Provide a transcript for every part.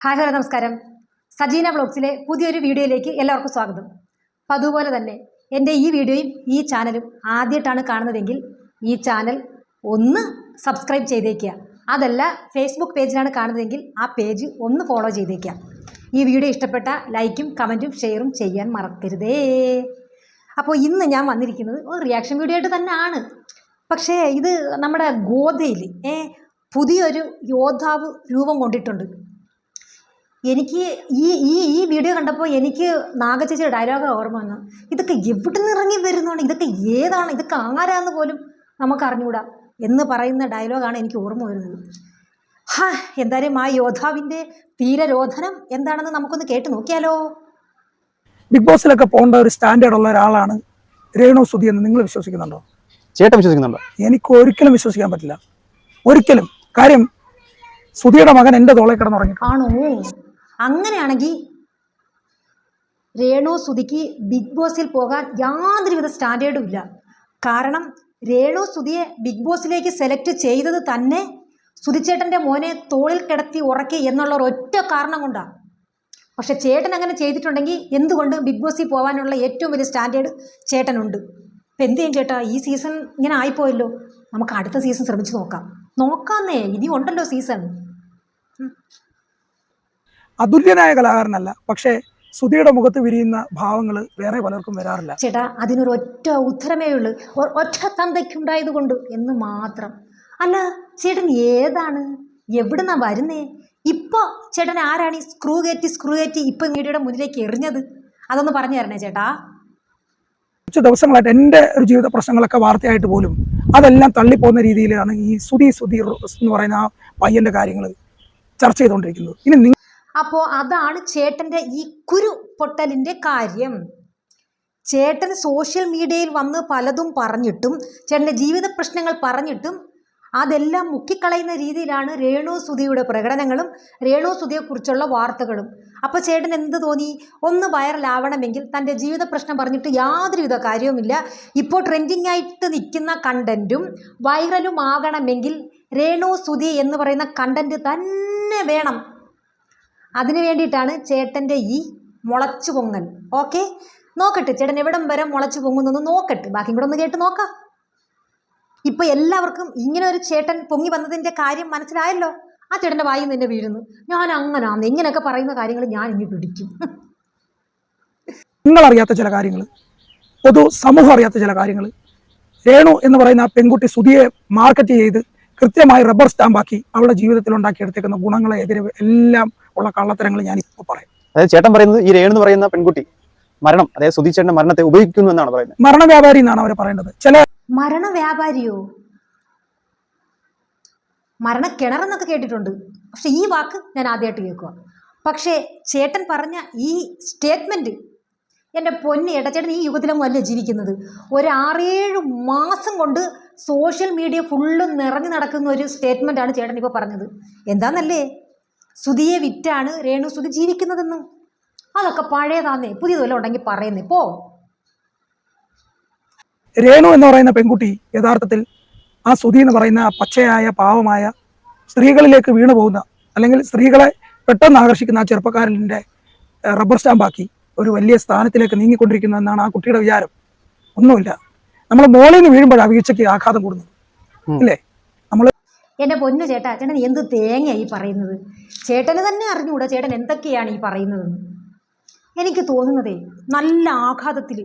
Hello നമസ്കാരം. സജീന വ്ളോഗ്സിലെ പുതിയൊരു വീഡിയോയിലേക്ക് എല്ലാവർക്കും സ്വാഗതം. അപ്പോൾ അതുപോലെ തന്നെ എൻ്റെ ഈ വീഡിയോയും ഈ ചാനലും ആദ്യമായിട്ടാണ് കാണുന്നതെങ്കിൽ ഈ ചാനൽ ഒന്ന് സബ്സ്ക്രൈബ് ചെയ്തേക്കുക. അതല്ല ഫേസ്ബുക്ക് പേജിലാണ് കാണുന്നതെങ്കിൽ ആ പേജ് ഒന്ന് ഫോളോ ചെയ്തേക്കുക. ഈ വീഡിയോ ഇഷ്ടപ്പെട്ട ലൈക്കും കമൻറ്റും ഷെയറും ചെയ്യാൻ മറക്കരുതേ. അപ്പോൾ ഇന്ന് ഞാൻ വന്നിരിക്കുന്നത് ഒരു റിയാക്ഷൻ വീഡിയോ ആയിട്ട് തന്നെയാണ്. പക്ഷേ ഇത് നമ്മുടെ ഗോദയിൽ പുതിയൊരു യോദ്ധാവ് രൂപം കൊണ്ടിട്ടുണ്ട്. എനിക്ക് ഈ വീഡിയോ കണ്ടപ്പോൾ എനിക്ക് നാഗചേച്ചിയുടെ ഡയലോഗ് ഓർമ്മ വന്നു. ഇതൊക്കെ എവിടെ നിന്ന് ഇറങ്ങി വരുന്നതാണ്, ഇതൊക്കെ ഏതാണ്, ഇതൊക്കെ ആരാന്ന് പോലും നമുക്ക് അറിഞ്ഞുകൂടാ എന്ന് പറയുന്ന ഡയലോഗാണ് എനിക്ക് ഓർമ്മ വരുന്നത്. എന്തായാലും ആ യോദ്ധാവിൻ്റെ തീരരോധനം എന്താണെന്ന് നമുക്കൊന്ന് കേട്ട് നോക്കിയാലോ. ബിഗ് ബോസിലൊക്കെ പോകേണ്ട ഒരു സ്റ്റാൻഡേർഡ് ഉള്ള ഒരാളാണ് രേണു സുധി എന്ന് നിങ്ങൾ വിശ്വസിക്കുന്നുണ്ടോ? ചേട്ടൻ വിശ്വസിക്കുന്നുണ്ടോ? എനിക്ക് ഒരിക്കലും വിശ്വസിക്കാൻ പറ്റില്ല, ഒരിക്കലും. കാര്യം സുധിയുടെ മകൻ എൻ്റെ തോളെ കിടന്നുറങ്ങി. ആണോ? അങ്ങനെയാണെങ്കിൽ രേണു സുധിക്ക് ബിഗ് ബോസിൽ പോകാൻ യാതൊരുവിധ സ്റ്റാൻഡേർഡും ഇല്ല. കാരണം രേണു സുധിയെ ബിഗ് ബോസിലേക്ക് സെലക്ട് ചെയ്തത് തന്നെ സുധിച്ചേട്ടൻ്റെ മോനെ തോളിൽ കിടത്തി ഉറക്കി എന്നുള്ള ഒരൊറ്റ കാരണം കൊണ്ടാണ്. പക്ഷെ ചേട്ടൻ അങ്ങനെ ചെയ്തിട്ടുണ്ടെങ്കിൽ എന്തുകൊണ്ട് ബിഗ് ബോസിൽ പോകാനുള്ള ഏറ്റവും വലിയ സ്റ്റാൻഡേർഡ് ചേട്ടനുണ്ട്. ഇപ്പം എന്ത് ചെയ്യും ചേട്ടാ, ഈ സീസൺ ഇങ്ങനെ ആയിപ്പോയല്ലോ, നമുക്ക് അടുത്ത സീസൺ ശ്രമിച്ച് നോക്കാന്നേ, ഇനി ഉണ്ടല്ലോ സീസൺ. അതുല്യനായ കലാകാരനല്ല, പക്ഷേ സുധിയുടെ മുഖത്ത് വിരിയുന്ന ഭാവങ്ങൾ വേറെ പലർക്കും വരാറില്ല. ചേട്ടാ, അതിനൊരൊറ്റ ഉത്തരമേ ഉള്ളൂ, ഒറ്റ തന്തയ്ക്കുണ്ടായത് കൊണ്ട് എന്ന് മാത്രം. അല്ല ചേട്ടൻ ഏതാണ്, എവിടുന്നാ വരുന്നേ? ഇപ്പോൾ ചേട്ടൻ ആരാണ് ഈ സ്ക്രൂ കയറ്റി ഇപ്പം മീഡിയയുടെ മുന്നിലേക്ക് എറിഞ്ഞത്? അതൊന്ന് പറഞ്ഞു തരണേ ചേട്ടാ. കുറച്ച് ദിവസങ്ങളായിട്ട് എൻ്റെ ഒരു ജീവിത പ്രശ്നങ്ങളൊക്കെ വാർത്തയായിട്ട് പോലും അതെല്ലാം തള്ളിപ്പോകുന്ന രീതിയിലാണ് ഈ സുധി എന്ന് പറയുന്ന ആ പയ്യൻ്റെ കാര്യങ്ങൾ ചർച്ച ചെയ്തുകൊണ്ടിരിക്കുന്നത്. ഇനി അപ്പോൾ അതാണ് ചേട്ടൻ്റെ ഈ കുരു പൊട്ടലിൻ്റെ കാര്യം. ചേട്ടൻ സോഷ്യൽ മീഡിയയിൽ വന്ന് പലതും പറഞ്ഞിട്ടും ചേട്ടൻ്റെ ജീവിത പ്രശ്നങ്ങൾ പറഞ്ഞിട്ടും അതെല്ലാം മുക്കിക്കളയുന്ന രീതിയിലാണ് രേണു സുധിയുടെ പ്രകടനങ്ങളും രേണു സുധിയെക്കുറിച്ചുള്ള വാർത്തകളും. അപ്പോൾ ചേട്ടൻ എന്ത് തോന്നി? ഒന്ന് വൈറലാവണമെങ്കിൽ തൻ്റെ ജീവിത പ്രശ്നം പറഞ്ഞിട്ട് യാതൊരുവിധ കാര്യവുമില്ല. ഇപ്പോൾ ട്രെൻഡിങ് ആയിട്ട് നിൽക്കുന്ന കണ്ടൻറ്റും വൈറലും ആകണമെങ്കിൽ രേണു സുധി എന്ന് പറയുന്ന കണ്ടൻറ്റ് തന്നെ വേണം. അതിനു വേണ്ടിയിട്ടാണ് ചേട്ടൻ്റെ ഈ മുളച്ചു പൊങ്ങൽ. ഓക്കെ, നോക്കട്ടെ ചേട്ടൻ എവിടം വരെ മുളച്ചു പൊങ്ങുന്നൊന്ന് നോക്കട്ടെ, ബാക്കി കൂടെ ഒന്ന് കേട്ട് നോക്കാം. ഇപ്പം എല്ലാവർക്കും ഇങ്ങനെ ഒരു ചേട്ടൻ പൊങ്ങി വന്നതിൻ്റെ കാര്യം മനസ്സിലായല്ലോ. ആ ചേട്ടൻ്റെ വായിൽ നിന്ന് വീഴുന്നു, ഞാൻ അങ്ങനാന്ന് ഇങ്ങനെയൊക്കെ പറയുന്ന കാര്യങ്ങൾ ഞാൻ ഇനി പിടിക്കും. നിങ്ങളറിയാത്ത ചില കാര്യങ്ങൾ, പൊതു സമൂഹം അറിയാത്ത ചില കാര്യങ്ങൾ, രേണു എന്ന് പറയുന്ന ആ പെൺകുട്ടി സുധിയെ മാർക്കറ്റ് ചെയ്ത് കൃത്യമായി റബ്ബർ സ്റ്റാമ്പാക്കി അവളുടെ ജീവിതത്തിൽ ഉണ്ടാക്കിയെടുത്തേക്കുന്ന ഗുണങ്ങളെ എതിരെ എല്ലാം ഉള്ള കള്ളത്തരങ്ങൾ ഞാൻ ഇപ്പോൾ പറയാം. അതായത് ചേട്ടൻ പറയുന്നത് ഈ രേണു എന്ന് പറയുന്ന പെൺകുട്ടി മരണം, അതായത് സുധി ചേട്ടന്റെ മരണത്തെ ഉപയോഗിക്കുന്നു എന്നാണ് പറയുന്നത്. മരണ വ്യാപാരി എന്നാണ് അവർ പറയേണ്ടത്. ചില മരണ വ്യാപാരിയോ? മരണക്കിണറെന്നൊക്കെ കേട്ടിട്ടുണ്ട്, പക്ഷെ ഈ വാക്ക് ഞാൻ ആദ്യമായിട്ട് കേൾക്കുക. പക്ഷേ ചേട്ടൻ പറഞ്ഞ ഈ സ്റ്റേറ്റ്മെൻറ്റ്, എൻ്റെ പൊന്ന് ചേട്ടൻ ഈ യുഗത്തിലൊന്നും അല്ല ജീവിക്കുന്നത്. ഒരു 6-7 മാസം കൊണ്ട് സോഷ്യൽ മീഡിയ ഫുള്ളും നിറഞ്ഞു നടക്കുന്ന ഒരു സ്റ്റേറ്റ്മെൻറ്റാണ് ചേട്ടൻ ഇപ്പോൾ പറഞ്ഞത്. എന്താണെന്നല്ലേ, സുധിയെ വിറ്റാണ് രേണു സുധി ജീവിക്കുന്നതെന്നും. അതൊക്കെ പഴയതാന്നേ, പുതിയതുവല്ല ഉണ്ടെങ്കിൽ പറയുന്നേ പോ. രേണു എന്ന് പറയുന്ന പെൺകുട്ടി യഥാർത്ഥത്തിൽ ആ സുധി എന്ന് പറയുന്ന പച്ചയായ പാവമായ സ്ത്രീകളിലേക്ക് വീണു പോകുന്ന, അല്ലെങ്കിൽ സ്ത്രീകളെ പെട്ടെന്ന് ആകർഷിക്കുന്ന ആ ചെറുപ്പക്കാരൻ്റെ റബ്ബർ സ്റ്റാമ്പാക്കി ഒരു വലിയ സ്ഥാനത്തിലേക്ക് നീങ്ങിക്കൊണ്ടിരിക്കുന്നു എന്നാണ് ആ കുട്ടിയുടെ വിചാരം. ഒന്നുമില്ല, നമ്മൾ മോളിൽ നിന്ന് വീഴുമ്പോഴാണ് വീഴ്ചയ്ക്ക് ആഘാതം കൂടുന്നത്, അല്ലേ? നമ്മൾ എൻ്റെ പൊന്നു ചേട്ടാ, ചേട്ടൻ എന്ത് തേങ്ങയാണ് ഈ പറയുന്നത്? ചേട്ടന് തന്നെ അറിഞ്ഞുകൂടാ ചേട്ടൻ എന്തൊക്കെയാണ് ഈ പറയുന്നതെന്ന്. എനിക്ക് തോന്നുന്നതേ നല്ല ആഘാതത്തിൽ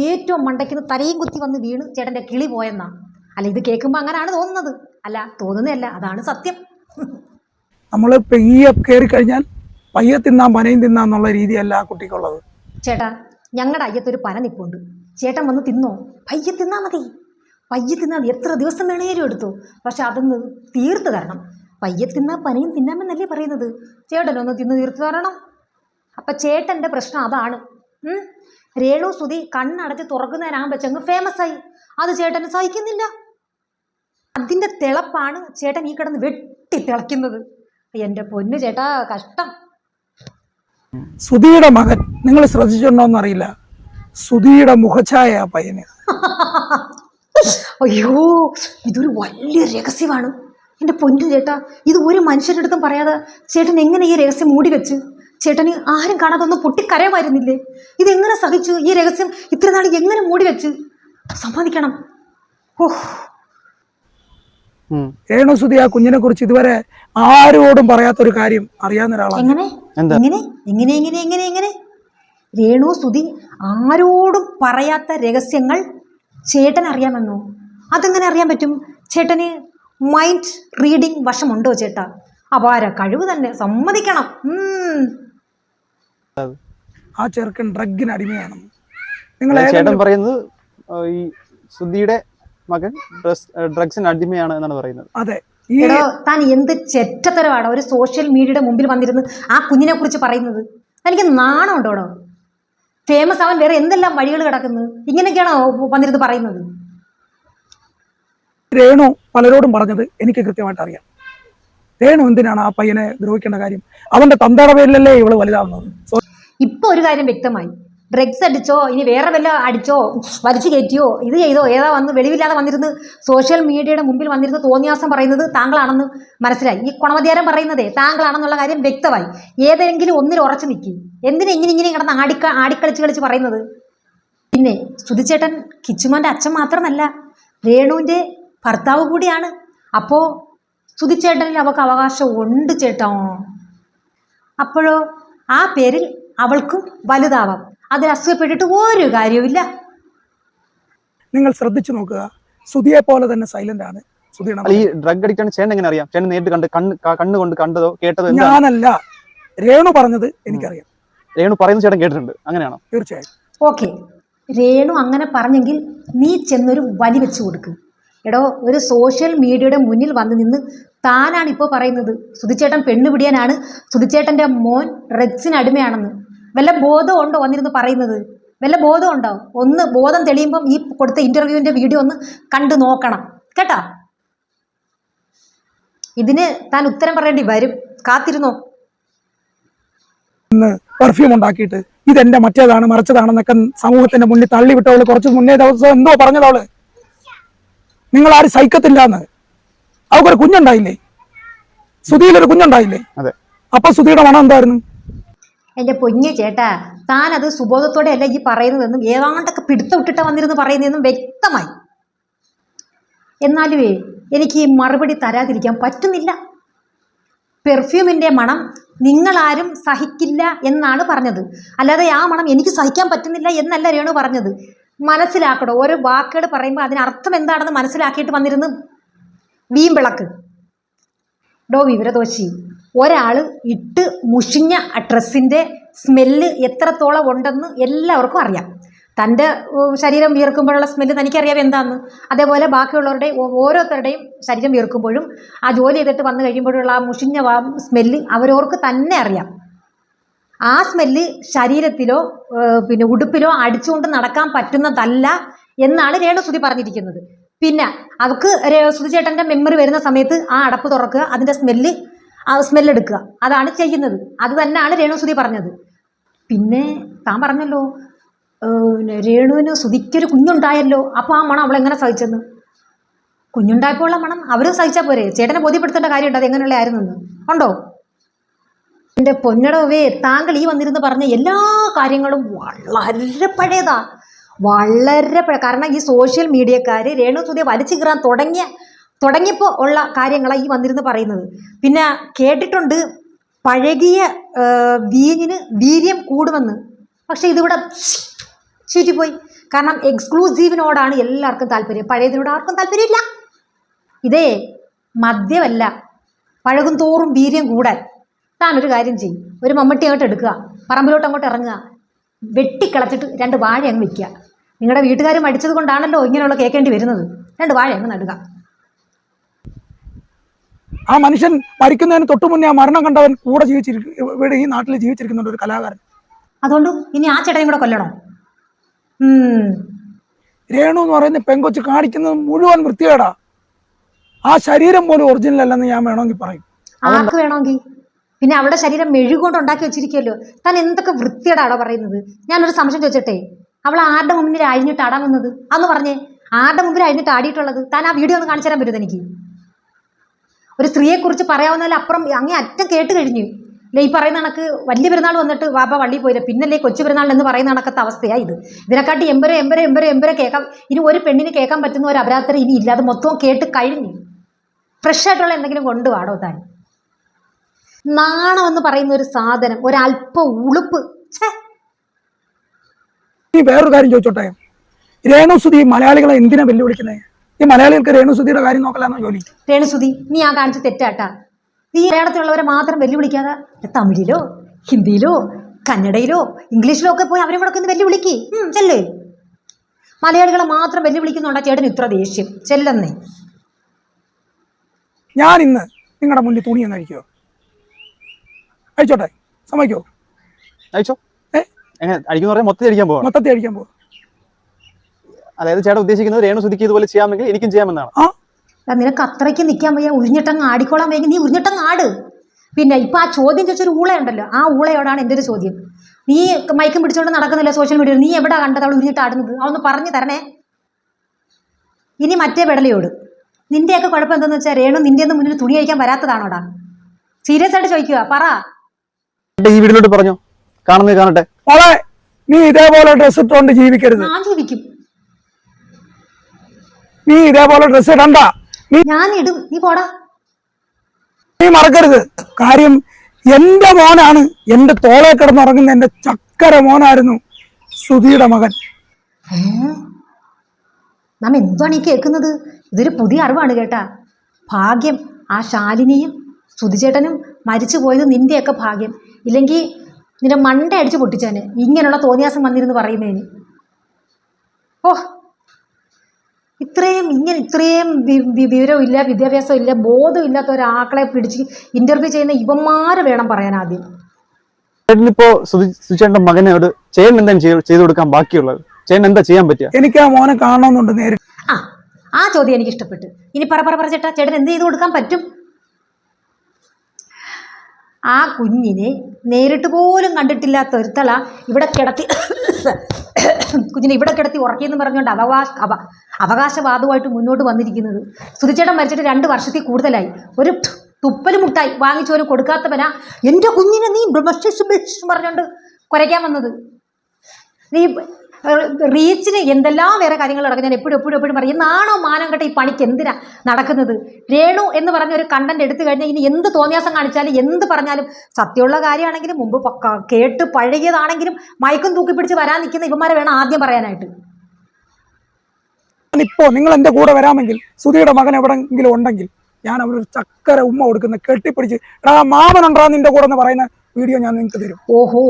ഏറ്റവും മണ്ടയ്ക്കുന്ന തലയും കുത്തി വന്ന് വീണ് ചേട്ടൻ്റെ കിളി പോയെന്നാ. അല്ല, ഇത് കേൾക്കുമ്പോൾ അങ്ങനെയാണ് തോന്നുന്നത്. അല്ല, തോന്നുന്നതല്ല, അതാണ് സത്യം. നമ്മൾ പെയ്യെ കയറി കഴിഞ്ഞാൽ പയ്യെ തിന്നാം പനയും തിന്നാം എന്നുള്ള രീതിയല്ല ആ കുട്ടിക്കുള്ളത്. ചേട്ടാ, ഞങ്ങളുടെ അയ്യത്തൊരു പന നിൽപ്പുണ്ട്, ചേട്ടൻ വന്ന് തിന്നോ? പയ്യെ തിന്നാൽ മതി, പയ്യെ തിന്നാൽ എത്ര ദിവസം വേണേലും എടുത്തു, പക്ഷെ അതൊന്ന് തീർത്ത് തരണം. പയ്യെ തിന്നാൽ പനയും തിന്നാമെന്നല്ലേ പറയുന്നത്, ചേട്ടനൊന്ന് തിന്ന് തീർത്ത് തരണം. അപ്പം ചേട്ടൻ്റെ പ്രശ്നം അതാണ്. രേണു സുധി കണ്ണടച്ച് തുറക്കുന്നതിനാകുമ്പോൾ ചെങ്ങ് ഫേമസ് ആയി, അത് ചേട്ടന് സഹിക്കുന്നില്ല. അതിൻ്റെ തിളപ്പാണ് ചേട്ടൻ ഈ കിടന്ന് വെട്ടി തിളയ്ക്കുന്നത്. എൻ്റെ പൊന്നു ചേട്ടാ, കഷ്ടം. സുധിയുടെ മകൻ, നിങ്ങൾ ശ്രദ്ധിച്ചിട്ടുണ്ടോന്ന് അറിയില്ല, സുധിയുടെ മുഖഛായ പയ്യന്. അയ്യോ, ഇതൊരു വലിയ രഹസ്യമാണ്. എൻ്റെ പൊന്നു ചേട്ടാ, ഇത് ഒരു മനുഷ്യരുടെ അടുത്തും പറയാതെ ചേട്ടൻ എങ്ങനെ ഈ രഹസ്യം മൂടി വെച്ച്? ചേട്ടന് ആരും കാണാതെ ഒന്ന് പൊട്ടിക്കരയുമായിരുന്നില്ലേ? ഇതെങ്ങനെ സഹിച്ചു? ഈ രഹസ്യം ഇത്ര നാൾ എങ്ങനെ മൂടി വെച്ച്? സമ്മതിക്കണം. ഓഹ്, രേണുസുതി ആ കുഞ്ഞിനെ കുറിച്ച് ഇതുവരെ ആരോടും പറയാത്തൊരു കാര്യം അറിയാവുന്ന ഒരാളാണ്. എങ്ങനെ എന്താ? എങ്ങനെ എങ്ങനെ എങ്ങനെ എങ്ങനെ എങ്ങനെ രേണു സുധി ആരോടും പറയാത്ത രഹസ്യങ്ങൾ ചേട്ടൻ അറിയാമെന്നോ? അതെങ്ങനെ അറിയാൻ പറ്റും? ചേട്ടന് മൈൻഡ് റീഡിംഗ് വശമുണ്ടോ ചേട്ടാ? അപാര കഴിവ് തന്നെ, സമ്മതിക്കണം. ആ ചെറുക്കൻ ഡ്രഗിന് അടിമയാണെന്ന് നിങ്ങൾ ചേട്ടൻ പറയുന്നത് ഈ സുധിയുടെ മകൻ ഡ്രഗ്സിന് അടിമയാണ് എന്നാണ് പറയുന്നത്. അതെ. എടോ, താൻ എന്ത് ചെറ്റത്തരമാണ് ഒരു സോഷ്യൽ മീഡിയയുടെ മുമ്പിൽ വന്നിരുന്ന് ആ കുഞ്ഞിനെ കുറിച്ച് പറയുന്നത്? തനിക്ക് നാണമുണ്ടോടോ? ഫേമസ് ആവാൻ വേറെ എന്തെല്ലാം വഴികൾ കിടക്കുന്നു? ഇങ്ങനെയൊക്കെയാണോ വന്നിരുന്ന് പറയുന്നത്? രേണു പലരോടും പറഞ്ഞത് എനിക്ക് കൃത്യമായിട്ട് അറിയാം. രേണു എന്തിനാണ് ആ പയ്യനെ ദ്രോഹിക്കേണ്ട കാര്യം? അവന്റെ തന്തയുടെ പേരിലല്ലേ ഇവള് വലുതാവുന്നത്. ഇപ്പൊ ഒരു കാര്യം വ്യക്തമായി. ഡ്രഗ്സ് അടിച്ചോ ഇനി വേറെ വല്ല അടിച്ചോ വലിച്ചു കയറ്റിയോ ഇത് ചെയ്തോ ഏതാ വന്ന് വെളിവില്ലാതെ വന്നിരുന്ന് സോഷ്യൽ മീഡിയയുടെ മുമ്പിൽ വന്നിരുന്ന് തോന്നിയാസം പറയുന്നത് താങ്കളാണെന്ന് മനസ്സിലായി. ഈ കുണമതിയാരം പറയുന്നതേ താങ്കളാണെന്നുള്ള കാര്യം വ്യക്തമായി. ഏതെങ്കിലും ഒന്നിൽ ഉറച്ചു നിൽക്കി. എന്തിനാ ഇങ്ങനെ കിടന്ന് ആടിക്കളിച്ച് പറയുന്നത്? പിന്നെ സുധിച്ചേട്ടൻ കിച്ചുമോൻ്റെ അച്ഛൻ മാത്രമല്ല, രേണുവിൻ്റെ ഭർത്താവ് കൂടിയാണ്. അപ്പോൾ സുധിച്ചേട്ടനിൽ അവൾക്ക് അവകാശം ഉണ്ട് ചേട്ടാ. അപ്പോഴോ ആ പേരിൽ അവൾക്കും വലുതാവാം. അതിൽ അസുഖപ്പെട്ടിട്ട് ഒരു കാര്യവുമില്ല. നിങ്ങൾ ശ്രദ്ധിച്ചു നോക്കുക, സുധിയെ പോലെ തന്നെ സൈലന്റ് ആണ് സുധിയുടെ. ഈ ഡ്രഗ് അഡിക്റ്റ് ചേട്ടൻ എങ്ങനെ അറിയാം? ചേട്ടൻ നേരിട്ട് കണ്ണുകൊണ്ട് കണ്ടതോ കേട്ടതോ? ഞാനല്ല, രേണു പറഞ്ഞത് എനിക്കറിയാം. രേണു പറയുന്നത് ചേട്ടൻ കേട്ടിട്ടുണ്ട്, അങ്ങനെയാണോ? തീർച്ചയായും. ഓക്കെ, രേണു അങ്ങനെ പറഞ്ഞെങ്കിൽ നീ ചെന്നൊരു വലി വെച്ച് കൊടുക്ക്. എടോ, ഒരു സോഷ്യൽ മീഡിയയുടെ മുന്നിൽ വന്ന് നിന്ന് താനാണ് ഇപ്പോൾ പറയുന്നത് സുധിച്ചേട്ടൻ പെണ്ണുപിടിയാനാണ്, സുധിച്ചേട്ടൻ്റെ മോൻ ഡ്രഗ്സിന് അടിമയാണെന്ന്. വല്ല ബോധം ഉണ്ടോ വന്നിരുന്ന് പറയുന്നത്? വല്ല ബോധം ഉണ്ടോ? ഒന്ന് ബോധം തെളിയുമ്പം ഈ കൊടുത്ത ഇന്റർവ്യൂവിൻ്റെ വീഡിയോ ഒന്ന് കണ്ടു നോക്കണം കേട്ടോ. ഇതിന് താൻ ഉത്തരം പറയേണ്ടി വരും, കാത്തിരുന്നോ. പെർഫ്യൂം ഉണ്ടാക്കിയിട്ട് ഇതെന്റെ മറ്റേതാണ് മറിച്ചതാണെന്നൊക്കെ സമൂഹത്തിന്റെ മുന്നിൽ തള്ളിവിട്ടവള് കുറച്ച് മുന്നേ ദിവസം എന്തോ പറഞ്ഞതവള്. നിങ്ങൾ ആരും സഹിക്കത്തില്ലാന്ന്. അവക്കൊരു കുഞ്ഞുണ്ടായില്ലേ? സുധിയിലൊരു കുഞ്ഞുണ്ടായില്ലേ? അതെ. അപ്പൊ സുധിയുടെ മണം എന്തായിരുന്നു? എൻ്റെ പൊഞ്ഞ ചേട്ടാ, താൻ അത് സുബോധത്തോടെ അല്ല ഈ പറയുന്നതെന്നും ഏതാണ്ടൊക്കെ പിടുത്തം ഇട്ടിട്ട് വന്നിരുന്ന് പറയുന്നതെന്നും വ്യക്തമായി. എന്നാലുവേ എനിക്ക് ഈ മറുപടി തരാതിരിക്കാൻ പറ്റുന്നില്ല. പെർഫ്യൂമിൻ്റെ മണം നിങ്ങളാരും സഹിക്കില്ല എന്നാണ് പറഞ്ഞത്, അല്ലാതെ ആ മണം എനിക്ക് സഹിക്കാൻ പറ്റുന്നില്ല എന്നല്ല രേണു പറഞ്ഞത്. മനസ്സിലാക്കടോ, ഓരോ വാക്കുകൾ പറയുമ്പോൾ അതിനർത്ഥം എന്താണെന്ന് മനസ്സിലാക്കിയിട്ട് വന്നിരുന്ന് വീമ്പിളക്ക്. ഡോ വിവരദോഷി, ഒരാൾ ഇട്ട് മുഷിഞ്ഞ ഡ്രസ്സിൻ്റെ സ്മെല്ല് എത്രത്തോളം ഉണ്ടെന്ന് എല്ലാവർക്കും അറിയാം. തൻ്റെ ശരീരം വിയർക്കുമ്പോഴുള്ള സ്മെല്ല് തനിക്കറിയാം എന്താണെന്ന്. അതേപോലെ ബാക്കിയുള്ളവരുടെ ഓരോരുത്തരുടെയും ശരീരം വിയർക്കുമ്പോഴും ആ ജോലി ചെയ്തിട്ട് വന്നു കഴിയുമ്പോഴുള്ള ആ മുഷിഞ്ഞ സ്മെല്ല് അവരവർക്ക് തന്നെ അറിയാം. ആ സ്മെല്ല് ശരീരത്തിലോ പിന്നെ ഉടുപ്പിലോ അടിച്ചുകൊണ്ട് നടക്കാൻ പറ്റുന്നതല്ല എന്നാണ് രേണുസുതി പറഞ്ഞിരിക്കുന്നത്. പിന്നെ അവർക്ക് സുധിച്ചേട്ടൻ്റെ മെമ്മറി വരുന്ന സമയത്ത് ആ അടപ്പ് തുറക്കുക, അതിൻ്റെ സ്മെല്ലെടുക്കുക, അതാണ് ചെയ്യുന്നത്. അത് തന്നെയാണ് രേണുസുതി പറഞ്ഞത്. പിന്നെ താൻ പറഞ്ഞല്ലോ രേണുവിന് സുധിക്കൊരു കുഞ്ഞുണ്ടായല്ലോ, അപ്പോൾ ആ മണം അവളെങ്ങനെ സഹിച്ചെന്ന്. കുഞ്ഞുണ്ടായപ്പോൾ ഉള്ള മണം അവരും സഹിച്ചാൽ പോരെ? ചേട്ടനെ ബോധ്യപ്പെടുത്തേണ്ട കാര്യമുണ്ട് അത് എങ്ങനെയുള്ള ആയിരുന്നെന്ന് ഉണ്ടോ? എൻ്റെ പൊന്നടവേ, താങ്കൾ ഈ വന്നിരുന്ന് പറഞ്ഞ എല്ലാ കാര്യങ്ങളും വളരെ പഴയതാ, വളരെ കാരണം ഈ സോഷ്യൽ മീഡിയക്കാർ രേണുസുതിയെ വലിച്ചു കീറാൻ തുടങ്ങിയപ്പോൾ ഉള്ള കാര്യങ്ങളാണ് ഈ വന്നിരുന്ന് പറയുന്നത്. പിന്നെ കേട്ടിട്ടുണ്ട് പഴകിയ വീഞ്ഞിന് വീര്യം കൂടുമെന്ന്. പക്ഷെ ഇതിവിടെ ചീറ്റിപ്പോയി. കാരണം എക്സ്ക്ലൂസീവിനോടാണ് എല്ലാവർക്കും താല്പര്യം, പഴയതിനോട് ആർക്കും താല്പര്യമില്ല. ഇതേ മദ്യമല്ല, പഴകും തോറും വീര്യം കൂടാൻ. താനൊരു കാര്യം ചെയ്യും, ഒരു മമ്മട്ടി അങ്ങോട്ട് എടുക്കുക, പറമ്പിലോട്ട് അങ്ങോട്ട് ഇറങ്ങുക, വെട്ടിക്കളച്ചിട്ട് 2 വാഴ അങ്ങ് വയ്ക്കുക. നിങ്ങളുടെ വീട്ടുകാർ മടിച്ചത് കൊണ്ടാണല്ലോ ഇങ്ങനെയുള്ള കേൾക്കേണ്ടി വരുന്നത്. 2 വാഴ അങ്ങ് നടുക. ആ മനുഷ്യൻ മരിക്കുന്നതിന് തൊട്ടു മുന്നേ ആ മരണം കണ്ടവൻ കൂടെ ഇവിടെ ഈ നാട്ടിൽ ജീവിച്ചിരിക്കുന്നുണ്ട്, ഒരു കലാകാരൻ. അതുകൊണ്ട് ഇനി ആ ചേട്ടനെയും കൂടെ കൊല്ലണോ? രേണു എന്ന് പറയുന്ന പെങ്കൊച്ച് കാണിക്കുന്നത് മുഴുവൻ വൃത്തികേടാ. ആ ശരീരം പോലും ഒറിജിനൽ അല്ലെന്ന് ഞാൻ വേണമെങ്കിൽ പറയും. ആർക്ക് വേണമെങ്കിൽ. പിന്നെ അവളുടെ ശരീരം മെഴുകൊണ്ട് ഉണ്ടാക്കി വെച്ചിരിക്കുമല്ലോ. താൻ എന്തൊക്കെ വൃത്തികേടാണോ പറയുന്നത്? ഞാനൊരു സംശയം ചോദിച്ചട്ടെ, അവൾ ആരുടെ മുമ്പിൽ അഴിഞ്ഞിട്ട് ആടാൻ വന്നത്? അന്ന് പറഞ്ഞേ, ആരുടെ മുമ്പിൽ അഴിഞ്ഞിട്ട് ആടിയിട്ടുള്ളത്? താൻ ആ വീഡിയോ ഒന്ന് കാണിച്ചു തരാൻ പറ്റുമോ എനിക്ക്? ഒരു സ്ത്രീയെക്കുറിച്ച് പറയാവുന്നതിൽ അപ്പുറം അങ്ങേ അറ്റം കേട്ട് കഴിഞ്ഞു. അല്ലെ ഈ പറയുന്ന കണക്ക് വലിയ പെരുന്നാൾ വന്നിട്ട് വാപ്പ പള്ളി പോയില്ല, പിന്നല്ലേ കൊച്ചു പെരുന്നാൾ എന്ന് പറയുന്ന കണക്കത്തെ അവസ്ഥയാണ് ഇത്. ഇതിനെക്കാട്ടി എമ്പരെ കേൾക്കാം. ഇനി ഒരു പെണ്ണിന് കേൾക്കാൻ പറ്റുന്ന ഒരു അപരാധം ഇനി ഇല്ല, അത് മൊത്തം കേട്ട് കഴിഞ്ഞു. ഫ്രഷ് ആയിട്ടുള്ള എന്തെങ്കിലും കൊണ്ടുവാടോ താൻ. നാണം എന്ന് പറയുന്ന ഒരു സാധനം, ഒരല്പ ഉളുപ്പ്. ഈ വേറൊരു കാര്യം ചോദിച്ചോട്ടെ, രേണുസുതി മലയാളികളെ എന്തിനാ വെല്ലുവിളിക്കുന്നത്? ഈ മലയാളികൾക്ക് രേണുസുതിയുടെ കാര്യം നോക്കലാന്നോ ജോലി? രേണുസുതി, നീ ആ കാണിച്ച് തെറ്റാട്ടാ. നീ മലയാളത്തിലുള്ളവരെ മാത്രം വെല്ലുവിളിക്കാതെ തമിഴിലോ ഹിന്ദിയിലോ കന്നഡയിലോ ഇംഗ്ലീഷിലോ ഒക്കെ പോയി അവരെ കൂടെ ഒന്ന് വെല്ലുവിളിക്ക്. ചെല്ലേ. മലയാളികളെ മാത്രം വെല്ലുവിളിക്കുന്നുണ്ടാ ചേട്ടന് ഇത്ര ദേഷ്യം? ചെല്ലെന്നേ. ഞാൻ ഇന്ന് നിങ്ങളുടെ മുന്നിൽ തുണി അങ്ങ് അഴിക്കുമോ? അഴിച്ചോട്ടെ, സമ്മതിക്കോ? അയച്ചോ. എങ്ങനെ അടിക്കുന്ന പറയാൻ മൊത്തത്തിൽ അടിക്കാൻ പോവാം? മൊത്തത്തിൽ അഴിക്കാൻ പോവാ. അതായത് ചേട്ടൻ ഉദ്ദേശിക്കുന്നത് രേണുസുതിക്ക് ഇതുപോലെ ചെയ്യാമെങ്കിൽ എനിക്കും ചെയ്യാമെന്നാണ്. നിനക്ക് അത്രയ്ക്ക് നിൽക്കാൻ വയ്യ, ഉരിഞ്ഞിട്ടങ്ങ് ആടിക്കോളാൻ വയ്യ, നീ ഉരിഞ്ഞിട്ടങ്ങ് ആട്. പിന്നെ ഇപ്പം ആ ചോദ്യം ചോദിച്ചൊരു ഊളയുണ്ടല്ലോ, ആ ഊളയോടാണ് എൻ്റെ ഒരു ചോദ്യം. നീ മൈക്കും പിടിച്ചുകൊണ്ട് നടക്കുന്നില്ല സോഷ്യൽ മീഡിയയിൽ, നീ എവിടെ കണ്ടത് അവൾ ഉരിഞ്ഞിട്ട് ആടുന്നത്? അതൊന്ന് പറഞ്ഞു തരണേ. ഇനി മറ്റേ പെടലയോട്, നിന്റെയൊക്കെ കുഴപ്പം എന്താണെന്ന് വെച്ചാൽ രേണു നിന്റെ ഒന്നും മുന്നിൽ തുണി കഴിക്കാൻ വരാത്തതാണോടാ? സീരിയസ് ആയിട്ട് ചോദിക്കുക, പറ. ഈ വീട്ടിലോട്ട് പറഞ്ഞോ, കാണുന്നത് കാണട്ടെ. മോളെ, നീ ഇതേപോലെ ഡ്രസ് ഇട്ടുകൊണ്ട് ജീവിക്കരുത്. ഞാൻ ജീവിക്കും. നീ ഇതേപോലെ ഡ്രസ് ഇടണ്ട. ഞാൻ ഇടും, നീ പോടാ. നീ മറക്കരുത് കാര്യം, എന്റെ മോനാണ് എന്റെ തോളെ കിടന്നുറങ്ങുന്ന എന്റെ ചക്കര മോനായിരുന്നു സുധിയുടെ മകൻ. നാം എന്താണ് ഈ കേൾക്കുന്നത്? ഇതൊരു പുതിയ അറിവാണ് കേട്ടാ. ഭാഗ്യം ആ ശാലിനിയും സുധിചേട്ടനും മരിച്ചു പോയത് നിന്റെയൊക്കെ ഭാഗ്യം. ഇല്ലെങ്കിൽ നിന്റെ മണ്ട അടിച്ച് പൊട്ടിച്ചേനെ ഇങ്ങനെയുള്ള തോന്നിയാസം വന്നിരുന്ന് പറയുന്നതിന്. ഓ, ഇത്രയും വിവരവും ഇല്ല, വിദ്യാഭ്യാസവും ഇല്ല, ബോധവും ഇല്ലാത്ത ഒരാളെ പിടിച്ച് ഇന്റർവ്യൂ ചെയ്യുന്ന ഇവന്മാര് വേണം പറയാൻ ആദ്യം. ചേട്ടനിപ്പോ സുധിച്ചേട്ടന്റെ മകനോട് ചേട്ടൻ എന്താ ചെയ്തു കൊടുക്കാൻ ബാക്കിയുള്ളത്? ചേട്ടൻ എന്താ ചെയ്യാൻ പറ്റുക? എനിക്ക് ആ മോനെ കാണണമെന്നുണ്ട് നേരിട്ട്. ആ ചോദ്യം എനിക്ക് ഇഷ്ടപ്പെട്ടു. ഇനി പറ ചേട്ടാ, ചേട്ടൻ എന്ത് ചെയ്തു കൊടുക്കാൻ പറ്റും? ആ കുഞ്ഞിനെ നേരിട്ട് പോലും കണ്ടിട്ടില്ലാത്ത ഒരുത്തള ഇവിടെ കിടത്തി കുഞ്ഞിനെ ഇവിടെ കിടത്തി ഉറക്കിയെന്ന് പറഞ്ഞുകൊണ്ട് അവകാശവാദമായിട്ട് മുന്നോട്ട് വന്നിരിക്കുന്നത്. സുധിച്ചേട്ടൻ മരിച്ചിട്ട് 2 വർഷത്തിൽ കൂടുതലായി. ഒരു തുപ്പല് മുട്ടായി വാങ്ങിച്ചോനും കൊടുക്കാത്തവനാ എൻ്റെ കുഞ്ഞിനെ നീ പറഞ്ഞുകൊണ്ട് കുരയ്ക്കാൻ വന്നത്. നീ റീച്ചിന് എന്തെല്ലാം വേറെ കാര്യങ്ങൾ നടക്കും. ഞാൻ എപ്പോഴും പറയും, നാണോ മാനം കേട്ട ഈ പണിക്ക് എന്തിനാ നടക്കുന്നത്? രേണു എന്ന് പറഞ്ഞ ഒരു കണ്ടന്റ് എടുത്തു കഴിഞ്ഞാൽ ഇനി എന്ത് തോന്നിയാസം കാണിച്ചാലും എന്ത് പറഞ്ഞാലും സത്യമുള്ള കാര്യമാണെങ്കിലും മുമ്പ് കേട്ട് പഴകിയതാണെങ്കിലും മയക്കും തൂക്കി പിടിച്ച് വരാൻ നിൽക്കുന്ന ഇവന്മാരെ വേണം ആദ്യം പറയാനായിട്ട്. ഇപ്പോ നിങ്ങൾ എന്റെ കൂടെ വരാമെങ്കിൽ സുധിയുടെ മകൻ എവിടെയെങ്കിലും ഉണ്ടെങ്കിൽ ഞാൻ അവരൊരു ചക്കര ഉമ്മ കൊടുക്കുന്ന കെട്ടിപ്പിടിച്ച് മാമനുണ്ടാ നിന്റെ കൂടെ എന്ന് പറയുന്ന വീഡിയോ ഞാൻ നിങ്ങൾക്ക് തരും. ഓഹോ,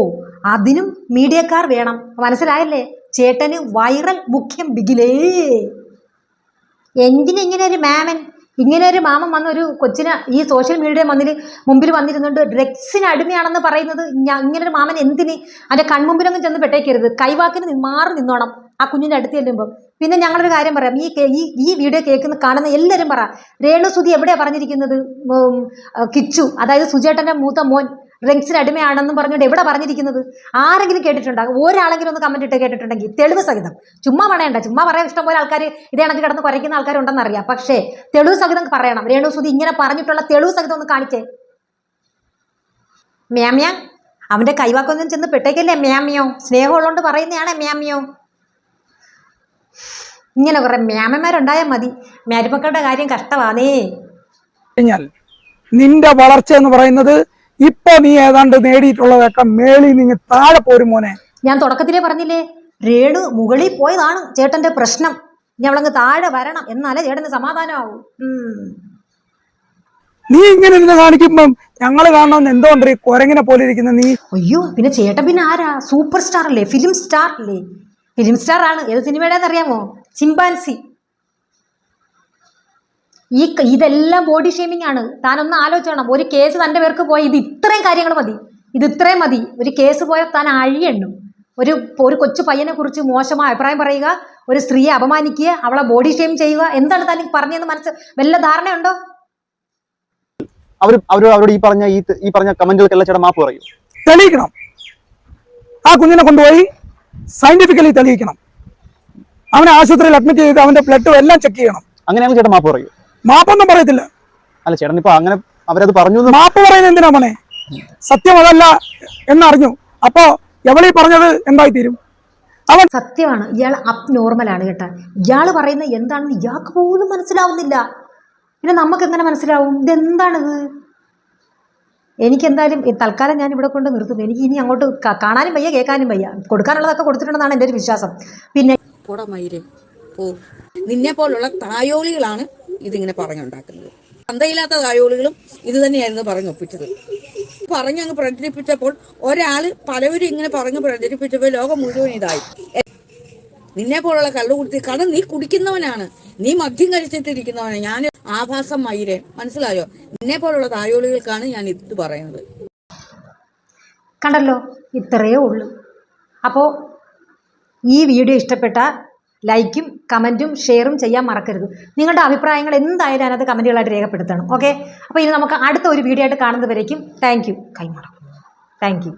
അതിനും മീഡിയക്കാർ വേണം, മനസ്സിലായല്ലേ? ചേട്ടന് വൈറൽ മുഖ്യം ബിഗിലേ. എന്തിനിങ്ങനെ ഒരു മാമൻ, ഇങ്ങനെ ഒരു മാമൻ വന്ന ഒരു കൊച്ചിന് ഈ സോഷ്യൽ മീഡിയ മുമ്പിൽ വന്നിരുന്നുണ്ട് ഡ്രഗ്സിന് അടിമയാണെന്ന് പറയുന്നത്? ഇങ്ങനൊരു മാമൻ എന്തിന്? അതിൻ്റെ കൺമുമ്പിലൊന്നും ചെന്ന് പെട്ടേക്കരുത്, കൈവാക്കിന് മാറി നിന്നോണം ആ കുഞ്ഞിൻ്റെ അടുത്ത് ചെല്ലുമ്പോൾ. പിന്നെ ഞങ്ങളൊരു കാര്യം പറയാം, ഈ വീഡിയോ കാണുന്ന എല്ലാവരും പറ, രേണുസുതി എവിടെയാണ് പറഞ്ഞിരിക്കുന്നത്? കിച്ചു, അതായത് സുജേട്ടൻ്റെ മൂത്ത മോൻ ഡ്രഗ്സിന് അടിമയാണെന്നും പറഞ്ഞുകൊണ്ട് എവിടെ പറഞ്ഞിരിക്കുന്നത്? ആരെങ്കിലും കേട്ടിട്ടുണ്ടാകും? ഒരാളെങ്കിലും ഒന്ന് കമന്റ് ഇട്ട് കേട്ടിട്ടുണ്ടെങ്കിൽ തെളിവ് സഹിതം. ചുമ്മാ പറയണ്ട, ചുമ്മാ പറയാൻ ഇഷ്ടംപോലെ ആൾക്കാർ ഇതേ കണക്ക് കിടന്ന് കുറയ്ക്കുന്ന ആൾക്കാരുണ്ടെന്ന് അറിയാം. പക്ഷേ തെളിവ് സഹിതം പറയണം. രേണുസുതി ഇങ്ങനെ പറഞ്ഞിട്ടുള്ള തെളിവ് സഹിതം ഒന്ന് കാണിച്ചേ. മ്യാമ്യ, അവന്റെ കൈവാക്കൊന്നും ചെന്ന് പെട്ടേക്കല്ലേ മ്യാമിയോ? സ്നേഹമുള്ളതുകൊണ്ട് പറയുന്നതാണ് മ്യാമിയോ. ഇങ്ങനെ കുറെ മ്യാമന്മാരുണ്ടായാൽ മതി. മരുമക്കളുടെ കാര്യം കഷ്ടമാണേ. നിന്റെ വളർച്ച എന്ന് പറയുന്നത് ഇപ്പൊ നീ ഏതാണ്ട് നേടിയിട്ടുള്ളതൊക്കെ മേളിൽ നീ താഴെ പോരും മോനെ. ഞാൻ തുടക്കത്തിലേ പറഞ്ഞില്ലേ, രേണു മുകളിൽ പോയതാണ് ചേട്ടന്റെ പ്രശ്നം. ഇനി അവളങ്ങ് താഴെ വരണം, എന്നാലേ ചേട്ടന് സമാധാനമാവും. നീ ഇങ്ങനെ നിന്ന് കാണിക്കുമ്പം ഞങ്ങള് കാണണമെന്ന് എന്തുകൊണ്ട് ഈ കുരങ്ങിനെ പോലെ ഇരിക്കുന്ന നീ? അയ്യോ, പിന്നെ ചേട്ടൻ പിന്നെ ആരാ? സൂപ്പർ സ്റ്റാർ അല്ലേ, ഫിലിം സ്റ്റാർ അല്ലേ? ഫിലിം സ്റ്റാർ ആണ്. ഏത് സിനിമയുടെയെന്ന് അറിയാമോ? ചിമ്പാൻസി. ഇതെല്ലാം ബോഡി ഷേമിംഗ് ആണ്. താനൊന്ന് ആലോചിച്ചോണം. ഒരു കേസ് തൻ്റെ പേർക്ക് പോയി, ഇത്രയും കാര്യങ്ങൾ മതി, ഇത്രയും മതി. ഒരു കേസ് പോയാൽ താൻ അഴിയെണ്ണും. ഒരു കൊച്ചു പയ്യനെ കുറിച്ച് മോശമായ അഭിപ്രായം പറയുക, ഒരു സ്ത്രീയെ അപമാനിക്കുക, അവളെ ബോഡി ഷെയിം ചെയ്യുക, എന്താണ് താൻ പറഞ്ഞതെന്ന് വല്ല ധാരണയുണ്ടോ? അവരോട് ഈ പറഞ്ഞ കമന്റുകൾക്കെല്ലാം ചേട്ടൻ മാപ്പ് പറയും. തെളിയിക്കണം. ആ കുഞ്ഞിനെ കൊണ്ടുപോയി സയന്റിഫിക്കലി തെളിയിക്കണം. അവനെ ആശുപത്രിയിൽ അഡ്മിറ്റ് ചെയ്ത് അവന്റെ ബ്ലഡും എല്ലാം ചെക്ക് ചെയ്യണം. അങ്ങനെയാണ് ചേട്ടൻ മാപ്പ് പറയും? മാപ്പൊന്നും പറയത്തില്ല. അല്ല ചേട്ടൻ ഇപ്പൊ അങ്ങനെ അവരത് പറഞ്ഞു എന്ന് മാപ്പ് പറയുന്നത് എന്തിനാ മോനെ? സത്യം അതല്ല എന്നറിഞ്ഞു. അപ്പോ എവളീ പറഞ്ഞത് എന്തായി തീരും? അവൻ സത്യമാണ്, ഇയാൾ അപ് നോർമലാണ് കേട്ടോ. ഇയാൾ പറയുന്നത് എന്താണെന്ന് ഇയാൾക്ക് പോലും മനസ്സിലാവുന്നില്ല. പിന്നെ നമുക്ക് എങ്ങനെ മനസ്സിലാവും ഇതെന്താണിത്? എനിക്കെന്തായാലും തൽക്കാലം ഞാൻ ഇവിടെ കൊണ്ട് നിർത്തുന്നു. എനിക്ക് ഇനി അങ്ങോട്ട് കാണാനും വയ്യ, കേൾക്കാനും വയ്യ. കൊടുക്കാനുള്ളതൊക്കെ കൊടുത്തിട്ടുണ്ടെന്നാണ് എൻ്റെ ഒരു വിശ്വാസം. പിന്നെ മയിരെ പോ, നിന്നെ പോലുള്ള തായോളികളാണ് ഇതിങ്ങനെ പറഞ്ഞുണ്ടാക്കുന്നത്. തന്തയില്ലാത്ത തായോളികളും ഇത് തന്നെയായിരുന്നു പറഞ്ഞൊപ്പിച്ചത്. പറഞ്ഞങ്ങ് പ്രചരിപ്പിച്ചപ്പോൾ പലവരും ഇങ്ങനെ പറഞ്ഞ് പ്രചരിപ്പിച്ചപ്പോൾ ലോകം മുഴുവൻ ഇതായി. നിന്നെ പോലുള്ള കള്ളുകുടിച്ച്, കാരണം നീ കുടിക്കുന്നവനാണ്, നീ മദ്യം കഴിച്ചിട്ടിരിക്കുന്നവനാണ്. ഞാൻ ആഭാസം മയിരെ, മനസ്സിലായോ? നിന്നെ പോലുള്ള തായോളികൾക്കാണ് ഞാൻ ഇത് പറയുന്നത്. കണ്ടല്ലോ, ഇത്രയേ ഉള്ളൂ. അപ്പോൾ ഈ വീഡിയോ ഇഷ്ടപ്പെട്ട ലൈക്കും കമൻറ്റും ഷെയറും ചെയ്യാൻ മറക്കരുത്. നിങ്ങളുടെ അഭിപ്രായങ്ങൾ എന്തായാലും അതിനകത്ത് കമൻറ്റുകളായിട്ട് രേഖപ്പെടുത്തണം. ഓക്കെ, അപ്പോൾ ഇനി നമുക്ക് അടുത്ത ഒരു വീഡിയോ ആയിട്ട് കാണുന്നത് വരേക്കും താങ്ക് യു. കൈമാറാം. Thank U.